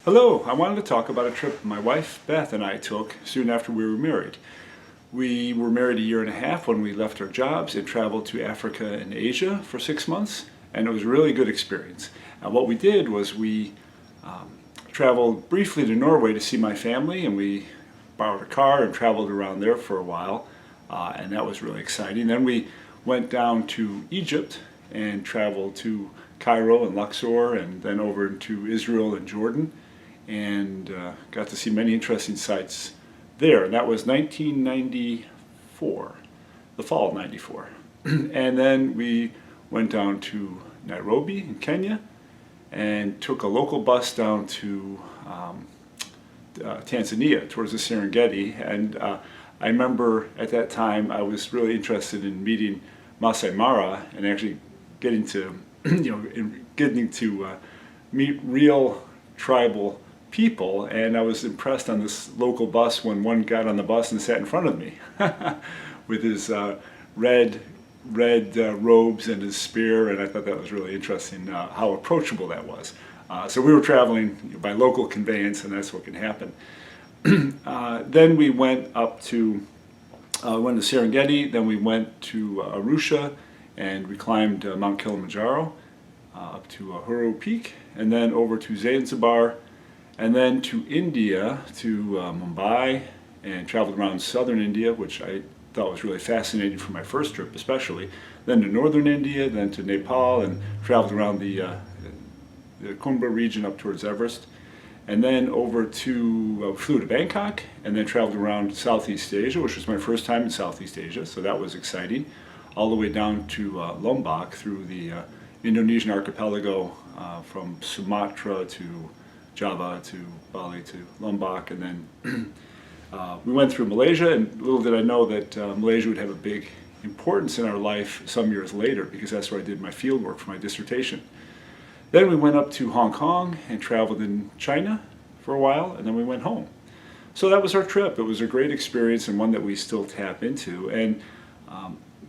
Hello, I wanted to talk about a trip my wife Beth and I took soon after we were married. We were married a year and a half when we left our jobs and traveled to Africa and Asia for 6 months, and it was a really good experience. What we did was we traveled briefly to Norway to see my family, and we borrowed a car and traveled around there for a while, and that was really exciting. Then we went down to Egypt and traveled to Cairo and Luxor, and then over to Israel and Jordan, and got to see many interesting sites there. And that was 1994, the fall of 94. And then we went down to Nairobi in Kenya and took a local bus down to Tanzania towards the Serengeti. And I remember at that time I was really interested in meeting Masai Mara and actually getting to meet real tribal people, and I was impressed on this local bus when one got on the bus and sat in front of me with his red robes and his spear, and I thought that was really interesting how approachable that was. So we were traveling by local conveyance, and that's what can happen. Then we went up to Serengeti, then we went to Arusha, and we climbed Mount Kilimanjaro up to Huru Peak, and then over to Zanzibar, and then to India, to Mumbai, and traveled around southern India, which I thought was really fascinating for my first trip especially. Then to northern India, then to Nepal, and traveled around the Kumbh region up towards Everest. And then flew to Bangkok, and then traveled around Southeast Asia, which was my first time in Southeast Asia, so that was exciting. All the way down to Lombok through the Indonesian archipelago, from Sumatra to Java to Bali to Lombok, and then we went through Malaysia, and little did I know that Malaysia would have a big importance in our life some years later, because that's where I did my field work for my dissertation. Then we went up to Hong Kong and traveled in China for a while, and then we went home. So that was our trip. It was a great experience, and one that we still tap into. And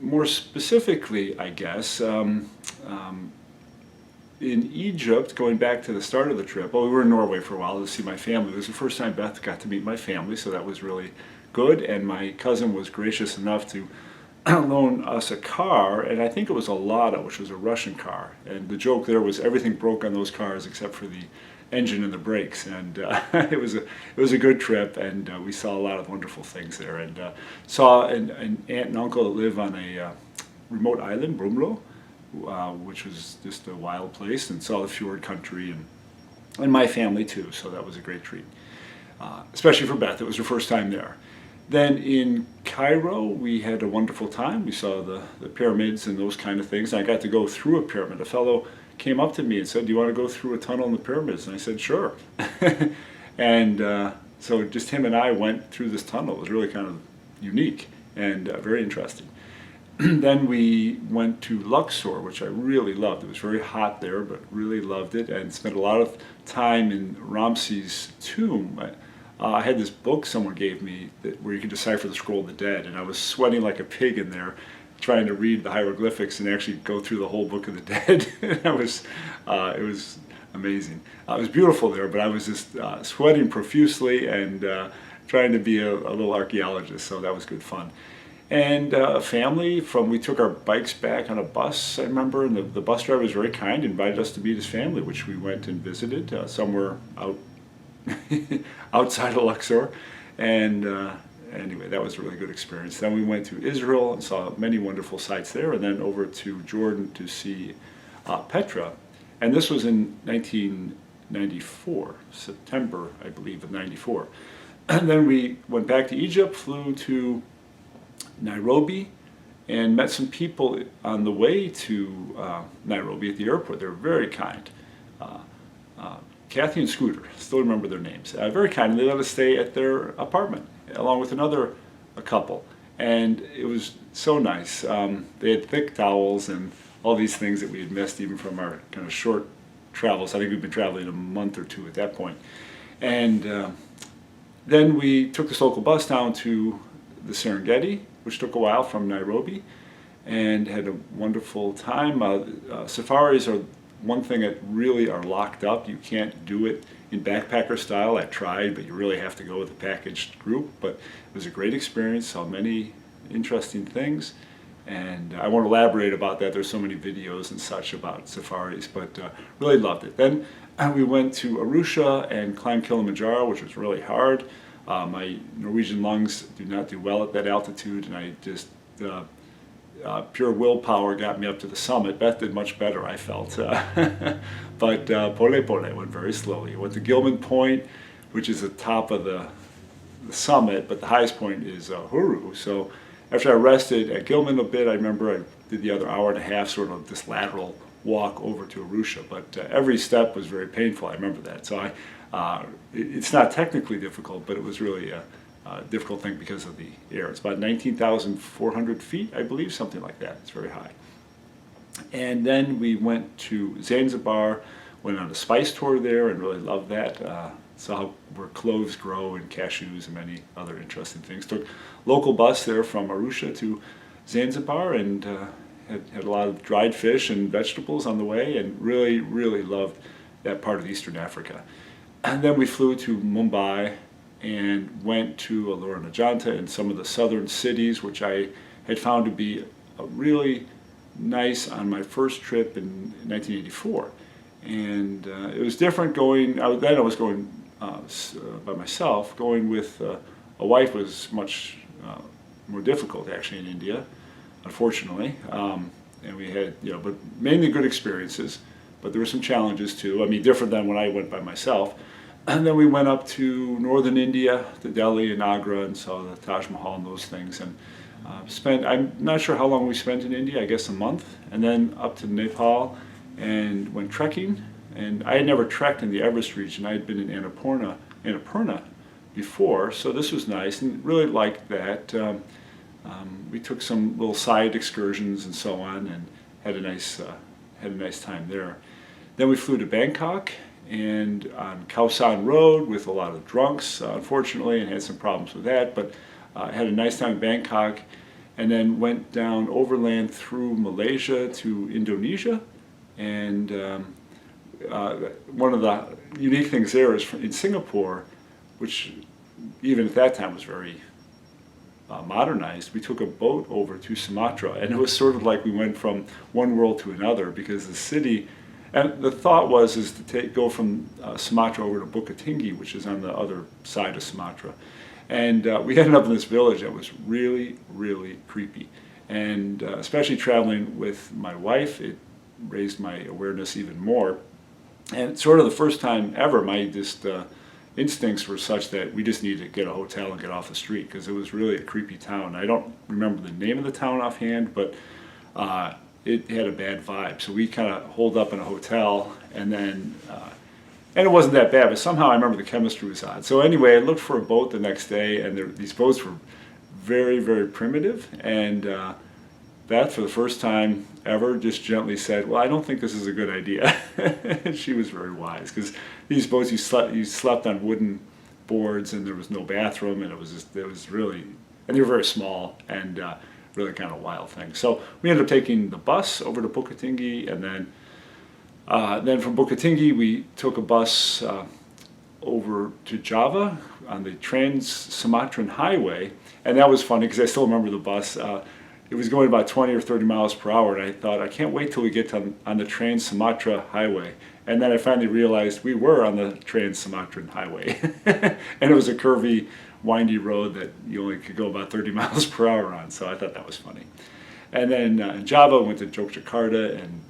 more specifically, I guess, in Egypt, going back to the start of the trip, well, we were in Norway for a while to see my family. It was the first time Beth got to meet my family, so that was really good. And my cousin was gracious enough to loan us a car, and I think it was a Lada, which was a Russian car. And the joke there was everything broke on those cars except for the engine and the brakes. And it was a good trip, and we saw a lot of wonderful things there. And saw an aunt and uncle that live on a remote island, Brumlo, which was just a wild place, and saw the fjord country, and my family too, so that was a great treat. Especially for Beth, it was her first time there. Then in Cairo, we had a wonderful time. We saw the pyramids and those kind of things, and I got to go through a pyramid. A fellow came up to me and said, "Do you want to go through a tunnel in the pyramids?" And I said, "Sure." And so just him and I went through this tunnel. It was really kind of unique and very interesting. Then we went to Luxor, which I really loved. It was very hot there, but really loved it, and spent a lot of time in Ramses' tomb. I had this book someone gave me where you could decipher the Scroll of the Dead, and I was sweating like a pig in there trying to read the hieroglyphics and actually go through the whole Book of the Dead. It was amazing. It was beautiful there, but I was just sweating profusely and trying to be a little archaeologist, so that was good fun. And we took our bikes back on a bus, I remember, and the bus driver was very kind, invited us to meet his family, which we went and visited somewhere out outside of Luxor. And anyway, that was a really good experience. Then we went to Israel and saw many wonderful sights there, and then over to Jordan to see Petra. And this was in 1994, September, I believe, of 94. And then we went back to Egypt, flew to Nairobi, and met some people on the way to Nairobi at the airport. They were very kind. Kathy and Scooter, still remember their names. Very kind, and they let us stay at their apartment along with another couple. And it was so nice. They had thick towels and all these things that we had missed even from our kind of short travels. I think we'd been traveling a month or two at that point. And then we took this local bus down to the Serengeti, which took a while from Nairobi, and had a wonderful time. Safaris are one thing that really are locked up. You can't do it in backpacker style. I tried, but you really have to go with a packaged group. But it was a great experience, saw many interesting things. And I won't elaborate about that. There's so many videos and such about safaris, but really loved it. Then we went to Arusha and climbed Kilimanjaro, which was really hard. My Norwegian lungs do not do well at that altitude, and I just, pure willpower got me up to the summit. Beth did much better, I felt. But Pole Pole went very slowly. Went to Gilman Point, which is the top of the summit, but the highest point is Huru. So after I rested at Gilman a bit, I remember I did the other hour and a half, sort of this lateral walk over to Arusha. But every step was very painful. I remember that. So it's not technically difficult, but it was really a difficult thing because of the air. It's about 19,400 feet, I believe, something like that. It's very high. And then we went to Zanzibar, went on a spice tour there, and really loved that. Saw where cloves grow and cashews and many other interesting things. Took local bus there from Arusha to Zanzibar, and had a lot of dried fish and vegetables on the way, and really, really loved that part of Eastern Africa. And then we flew to Mumbai and went to Alura Najanta and some of the southern cities, which I had found to be really nice on my first trip in 1984. And it was different going, then I was going by myself. Going with a wife was much more difficult actually in India, unfortunately. And we had, but mainly good experiences, but there were some challenges too. I mean, different than when I went by myself. And then we went up to northern India, to Delhi and Agra, and saw the Taj Mahal and those things. And I'm not sure how long we spent in India, I guess a month. And then up to Nepal and went trekking. And I had never trekked in the Everest region. I had been in Annapurna before, so this was nice and really liked that. We took some little side excursions and so on, and had a nice time there. Then we flew to Bangkok and on Khao San Road with a lot of drunks, unfortunately, and had some problems with that. But had a nice time in Bangkok, and then went down overland through Malaysia to Indonesia, and one of the unique things there is in Singapore, which even at that time was very modernized. We took a boat over to Sumatra, and it was sort of like we went from one world to another, because the city, and the thought was to go from Sumatra over to Bukit Tinggi, which is on the other side of Sumatra. And we ended up in this village that was really, really creepy. And especially traveling with my wife, it raised my awareness even more. And sort of the first time ever, my instincts were such that we just needed to get a hotel and get off the street, because it was really a creepy town. I don't remember the name of the town offhand, but it had a bad vibe. So we kind of holed up in a hotel, and then, and it wasn't that bad, but somehow I remember the chemistry was odd. So anyway, I looked for a boat the next day, and these boats were very, very primitive, and Beth, for the first time ever, just gently said, "Well, I don't think this is a good idea." And she was very wise, because these boats, you slept on wooden boards, and there was no bathroom, and it was really, and they were very small, and really kind of a wild thing. So we ended up taking the bus over to Bukit Tinggi, and then from Bukit Tinggi we took a bus over to Java on the Trans-Sumatran Highway, and that was funny because I still remember the bus. It was going about 20 or 30 miles per hour, and I thought, I can't wait till we get on the Trans-Sumatra Highway. And then I finally realized we were on the Trans-Sumatran Highway. And it was a curvy, windy road that you only could go about 30 miles per hour on, so I thought that was funny. And then in Java, I went to Yogyakarta and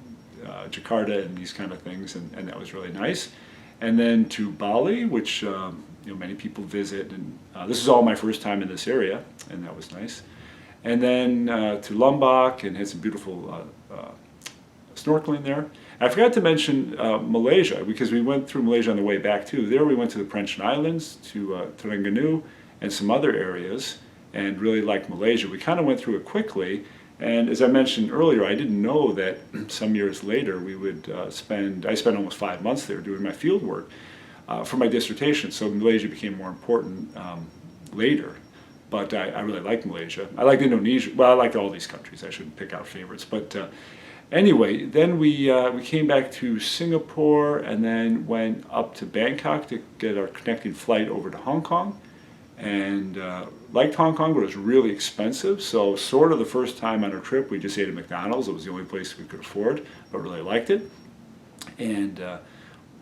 Jakarta and these kind of things, and that was really nice. And then to Bali, which many people visit, and this is all my first time in this area, and that was nice. And then to Lombok, and had some beautiful snorkeling there. I forgot to mention Malaysia, because we went through Malaysia on the way back too. There we went to the Perhentian Islands, to Terengganu, and some other areas, and really liked Malaysia. We kind of went through it quickly, and as I mentioned earlier, I didn't know that some years later we would I spent almost 5 months there doing my field work for my dissertation, so Malaysia became more important later. But I really liked Malaysia. I liked Indonesia. Well, I liked all these countries. I shouldn't pick out favorites. But Anyway, then we came back to Singapore and then went up to Bangkok to get our connecting flight over to Hong Kong. And liked Hong Kong, but it was really expensive. So sort of the first time on our trip, we just ate at McDonald's. It was the only place we could afford, but really liked it. And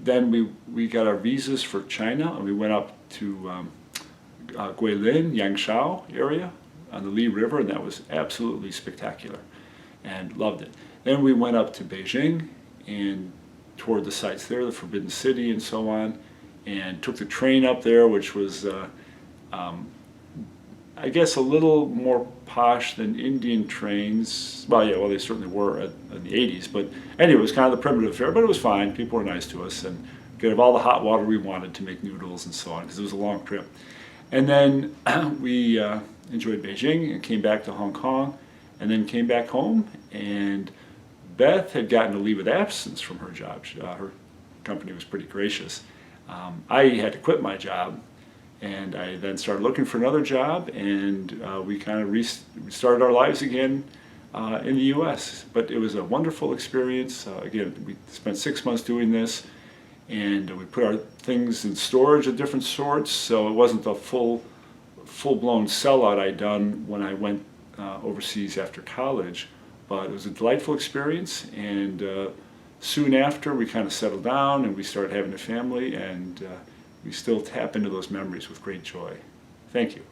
then we got our visas for China, and we went up to Guilin, Yangshan area on the Li River, and that was absolutely spectacular and loved it. Then we went up to Beijing and toured the sites there, the Forbidden City and so on, and took the train up there, which was I guess a little more posh than Indian trains. Well, yeah, well, they certainly were in the 80s. But anyway, it was kind of the primitive fare, but it was fine. People were nice to us, and we could have all the hot water we wanted to make noodles and so on, because it was a long trip. And then we enjoyed Beijing and came back to Hong Kong, and then came back home. And Beth had gotten a leave of absence from her job. Her company was pretty gracious. I had to quit my job. And I then started looking for another job, and we kind of restarted our lives again in the U.S. But it was a wonderful experience. Again, we spent 6 months doing this, and we put our things in storage of different sorts, so it wasn't a full-blown sellout I'd done when I went overseas after college. But it was a delightful experience, and soon after we kind of settled down and we started having a family, and we still tap into those memories with great joy. Thank you.